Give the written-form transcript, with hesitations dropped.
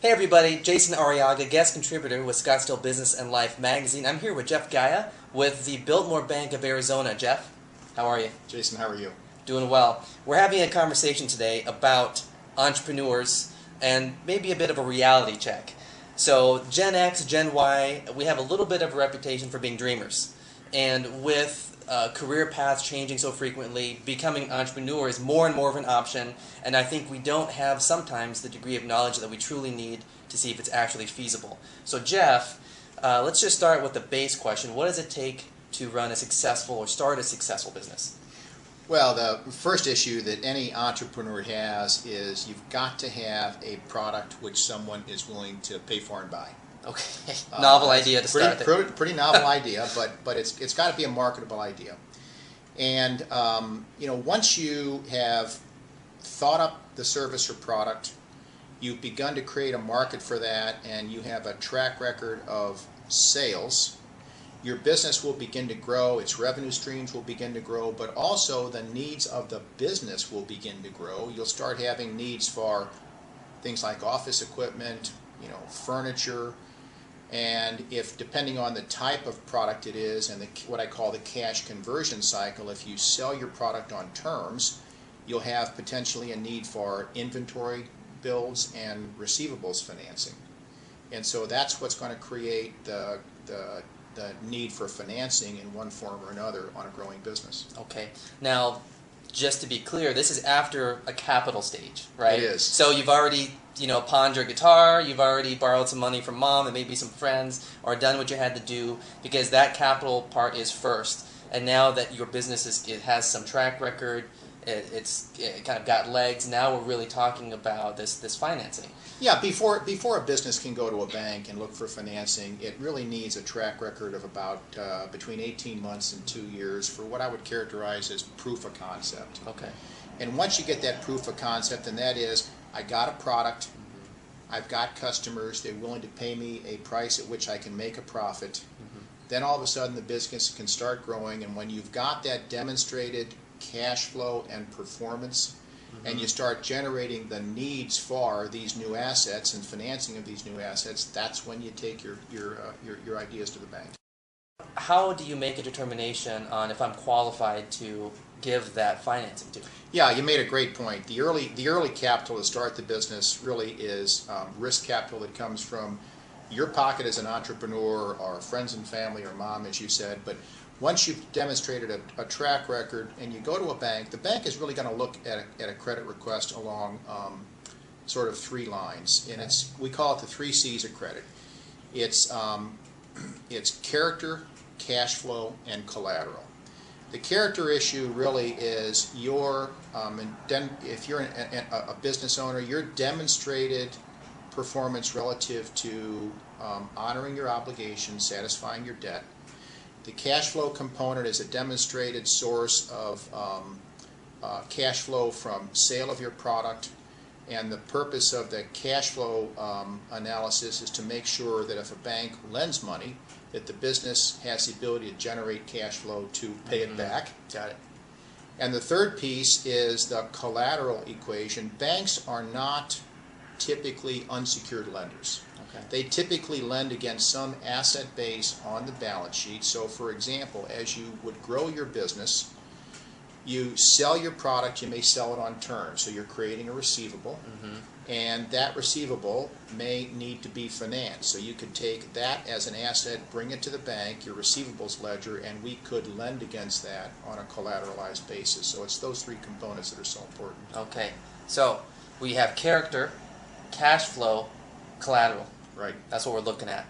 Hey everybody, Jason Arriaga, guest contributor with Scottsdale Business and Life magazine. I'm here with Jeff Gaia with the Biltmore Bank of Arizona. Jeff, how are you? Jason, how are you? Doing well. We're having a conversation today about entrepreneurs and maybe a bit of a reality check. So Gen X, Gen Y, we have a little bit of a reputation for being dreamers. And with career paths changing so frequently, becoming an entrepreneur is more and more of an option, and I think we don't have sometimes the degree of knowledge that we truly need to see if it's actually feasible. So Jeff, let's just start with the base question. What does it take to run a successful or start a successful business? Well, the first issue that any entrepreneur has is you've got to have a product which someone is willing to pay for and buy. Okay, novel idea to start. Pretty novel idea, but it's got to be a marketable idea. And once you have thought up the service or product, you've begun to create a market for that, and you have a track record of sales, your business will begin to grow, its revenue streams will begin to grow, but also the needs of the business will begin to grow. You'll start having needs for things like office equipment, furniture. And if, depending on the type of product it is and what I call the cash conversion cycle, if you sell your product on terms, you'll have potentially a need for inventory builds and receivables financing. And so that's what's going to create the need for financing in one form or another on a growing business. Okay. Now, just to be clear, this is after a capital stage, right? It is. So you've already pawned your guitar, you've already borrowed some money from mom and maybe some friends, or done what you had to do, because that capital part is first. And now that your business it has some track record, it kind of got legs, now we're really talking about this financing. Yeah, before a business can go to a bank and look for financing, it really needs a track record of about between 18 months and 2 years for what I would characterize as proof of concept. Okay. And once you get that proof of concept, and that is, I got a product, I've got customers, they're willing to pay me a price at which I can make a profit, then all of a sudden the business can start growing, and when you've got that demonstrated cash flow and performance, and you start generating the needs for these new assets and financing of these new assets, that's when you take your ideas to the bank. How do you make a determination on if I'm qualified to give that financing to? Yeah, you made a great point. The early capital to start the business really is risk capital that comes from your pocket as an entrepreneur, or friends and family, or mom, as you said. But once you've demonstrated a track record and you go to a bank, the bank is really going to look at a credit request along sort of three lines, and we call it the 3 C's of credit. It's character, cash flow, and collateral. The character issue really is if you're a business owner, your demonstrated performance relative to honoring your obligations, satisfying your debt. The cash flow component is a demonstrated source of cash flow from sale of your product, and the purpose of the cash flow analysis is to make sure that if a bank lends money, that the business has the ability to generate cash flow to pay it back. Got it. And the third piece is the collateral equation. Banks are not typically unsecured lenders. Okay. They typically lend against some asset base on the balance sheet. So for example, as you would grow your business, you sell your product, you may sell it on terms, so you're creating a receivable, and that receivable may need to be financed. So you could take that as an asset, bring it to the bank, your receivables ledger, and we could lend against that on a collateralized basis. So it's those three components that are so important. Okay, so we have character, cash flow, collateral. Right. That's what we're looking at.